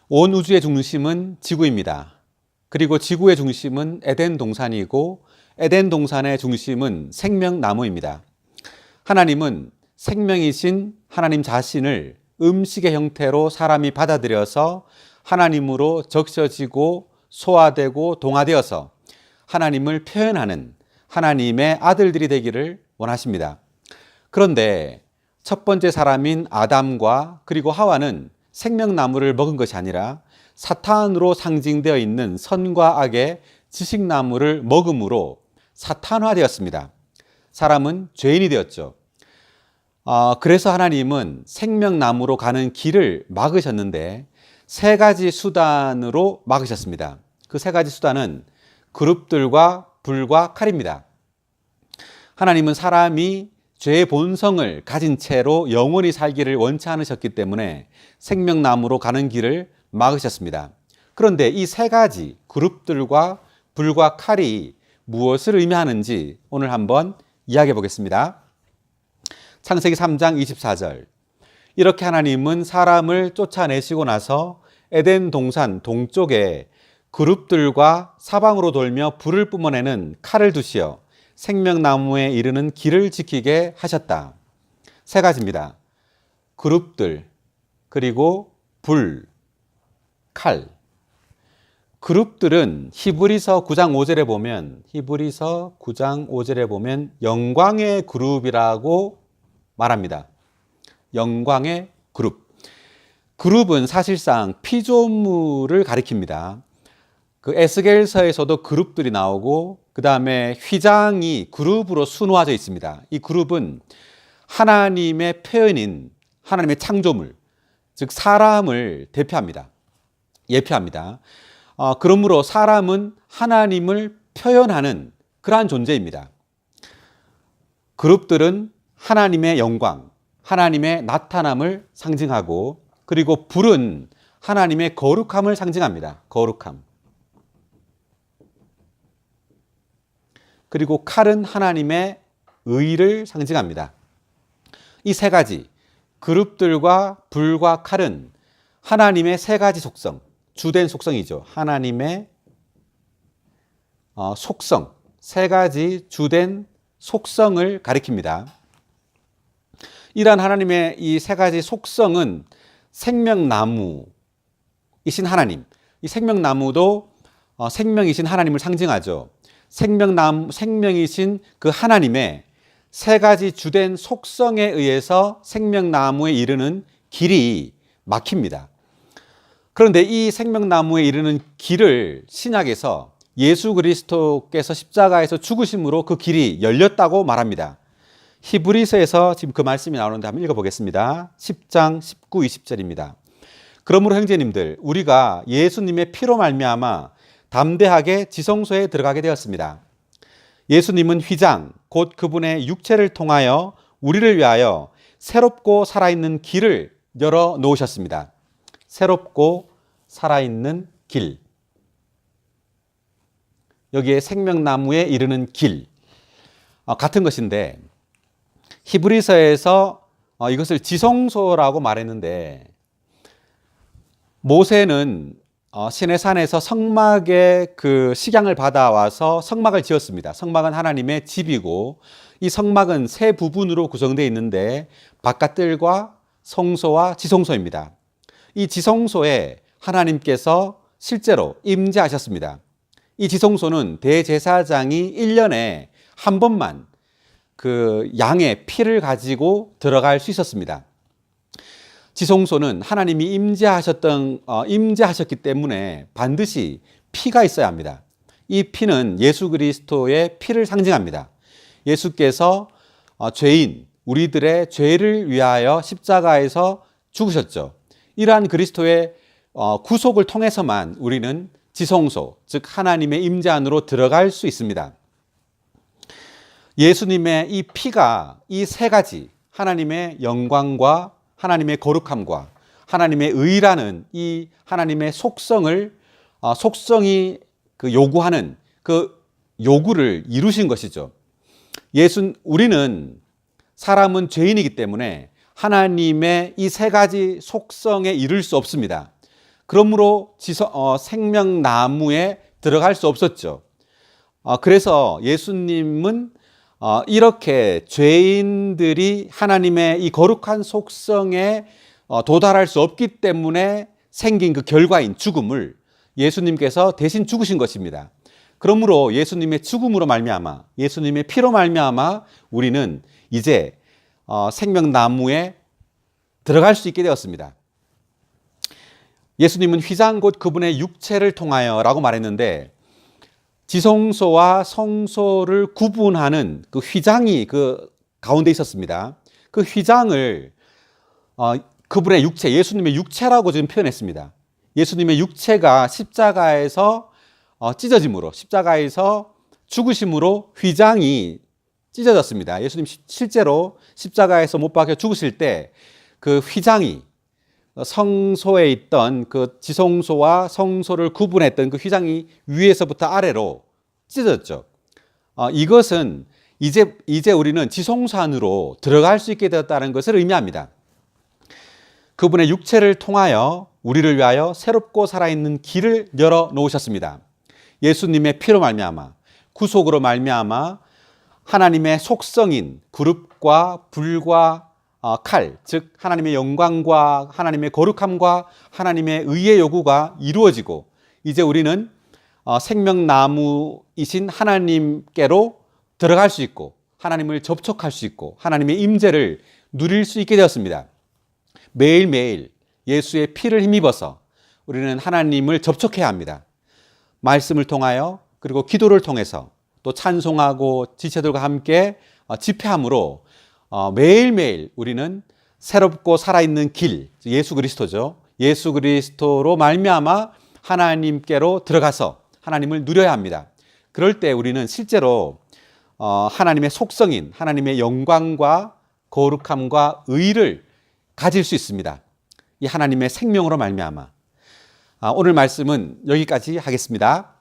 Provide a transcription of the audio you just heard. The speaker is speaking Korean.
온 우주의 중심은 지구입니다. 그리고 지구의 중심은 에덴 동산이고 에덴 동산의 중심은 생명나무입니다. 하나님은 생명이신 하나님 자신을 음식의 형태로 사람이 받아들여서 하나님으로 적셔지고 소화되고 동화되어서 하나님을 표현하는 하나님의 아들들이 되기를 원하십니다. 그런데 첫 번째 사람인 아담과 그리고 하와는 생명나무를 먹은 것이 아니라 사탄으로 상징되어 있는 선과 악의 지식나무를 먹음으로 사탄화되었습니다. 사람은 죄인이 되었죠. 그래서 하나님은 생명나무로 가는 길을 막으셨는데 세 가지 수단으로 막으셨습니다. 그 세 가지 수단은 그룹들과 불과 칼입니다. 하나님은 사람이 죄의 본성을 가진 채로 영원히 살기를 원치 않으셨기 때문에 생명나무로 가는 길을 막으셨습니다. 그런데 이 세 가지 그룹들과 불과 칼이 무엇을 의미하는지 오늘 한번 이야기해 보겠습니다. 창세기 3장 24절. 이렇게 하나님은 사람을 쫓아내시고 나서 에덴 동산 동쪽에 그룹들과 사방으로 돌며 불을 뿜어내는 칼을 두시어 생명나무에 이르는 길을 지키게 하셨다. 세 가지입니다. 그룹들, 그리고 불, 칼. 그룹들은 히브리서 9장 5절에 보면 영광의 그룹이라고 말합니다. 영광의 그룹. 그룹은 사실상 피조물을 가리킵니다. 그 에스겔서에서도 그룹들이 나오고 그 다음에 휘장이 그룹으로 수놓아져 있습니다. 이 그룹은 하나님의 표현인 하나님의 창조물, 즉 사람을 대표합니다. 예표합니다. 그러므로 사람은 하나님을 표현하는 그러한 존재입니다. 그룹들은 하나님의 영광, 하나님의 나타남을 상징하고 그리고 불은 하나님의 거룩함을 상징합니다. 거룩함. 그리고 칼은 하나님의 의를 상징합니다. 이 세 가지 그룹들과 불과 칼은 하나님의 세 가지 속성, 주된 속성이죠. 하나님의 속성, 세 가지 주된 속성을 가리킵니다. 이러한 하나님의 이 세 가지 속성은 생명나무이신 하나님, 이 생명나무도 생명이신 하나님을 상징하죠. 생명이신 그 하나님의 세 가지 주된 속성에 의해서 생명나무에 이르는 길이 막힙니다. 그런데 이 생명나무에 이르는 길을 신약에서 예수 그리스도께서 십자가에서 죽으심으로 그 길이 열렸다고 말합니다. 히브리서에서 지금 그 말씀이 나오는데 한번 읽어보겠습니다. 10장 19, 20절입니다. 그러므로 형제님들, 우리가 예수님의 피로 말미암아 담대하게 지성소에 들어가게 되었습니다. 예수님은 휘장, 곧 그분의 육체를 통하여 우리를 위하여 새롭고 살아있는 길을 열어 놓으셨습니다. 새롭고 살아있는 길. 여기에 생명나무에 이르는 길. 같은 것인데 히브리서에서 이것을 지성소라고 말했는데 모세는 시내산에서 성막의 그 식양을 받아와서 성막을 지었습니다. 성막은 하나님의 집이고 이 성막은 세 부분으로 구성되어 있는데 바깥들과 성소와 지성소입니다. 이 지성소에 하나님께서 실제로 임재하셨습니다. 이 지성소는 대제사장이 1년에 한 번만 그 양의 피를 가지고 들어갈 수 있었습니다. 지성소는 하나님이 임재하셨기 때문에 반드시 피가 있어야 합니다. 이 피는 예수 그리스도의 피를 상징합니다. 예수께서 죄인, 우리들의 죄를 위하여 십자가에서 죽으셨죠. 이러한 그리스도의 구속을 통해서만 우리는 지성소, 즉 하나님의 임재 안으로 들어갈 수 있습니다. 예수님의 이 피가 이 세 가지 하나님의 영광과 하나님의 거룩함과 하나님의 의라는 이 하나님의 속성이 그 요구하는 그 요구를 이루신 것이죠. 우리는 사람은 죄인이기 때문에 하나님의 이 세 가지 속성에 이를 수 없습니다. 그러므로 생명나무에 들어갈 수 없었죠. 그래서 예수님은 이렇게 죄인들이 하나님의 이 거룩한 속성에 도달할 수 없기 때문에 생긴 그 결과인 죽음을 예수님께서 대신 죽으신 것입니다. 그러므로 예수님의 죽음으로 말미암아, 예수님의 피로 말미암아 우리는 이제 생명나무에 들어갈 수 있게 되었습니다. 예수님은 휘장 곧 그분의 육체를 통하여 라고 말했는데, 지성소와 성소를 구분하는 그 휘장이 그 가운데 있었습니다. 그 휘장을 그분의 육체, 예수님의 육체라고 지금 표현했습니다. 예수님의 육체가 십자가에서 찢어짐으로, 십자가에서 죽으심으로 휘장이 찢어졌습니다. 예수님 실제로 십자가에서 못 박혀 죽으실 때 그 휘장이 성소에 있던 그 지성소와 성소를 구분했던 그 휘장이 위에서부터 아래로 찢어졌죠. 이것은 이제 우리는 지성소 안으로 들어갈 수 있게 되었다는 것을 의미합니다. 그분의 육체를 통하여 우리를 위하여 새롭고 살아있는 길을 열어 놓으셨습니다. 예수님의 피로 말미암아, 구속으로 말미암아 하나님의 속성인 구릅과 불과 칼, 즉 하나님의 영광과 하나님의 거룩함과 하나님의 의의 요구가 이루어지고, 이제 우리는 생명나무이신 하나님께로 들어갈 수 있고 하나님을 접촉할 수 있고 하나님의 임재를 누릴 수 있게 되었습니다. 매일매일 예수의 피를 힘입어서 우리는 하나님을 접촉해야 합니다. 말씀을 통하여, 그리고 기도를 통해서, 또 찬송하고 지체들과 함께 집회함으로 매일매일 우리는 새롭고 살아있는 길, 예수 그리스도죠. 예수 그리스도로 말미암아 하나님께로 들어가서 하나님을 누려야 합니다. 그럴 때 우리는 실제로 하나님의 속성인 하나님의 영광과 거룩함과 의를 가질 수 있습니다. 이 하나님의 생명으로 말미암아. 오늘 말씀은 여기까지 하겠습니다.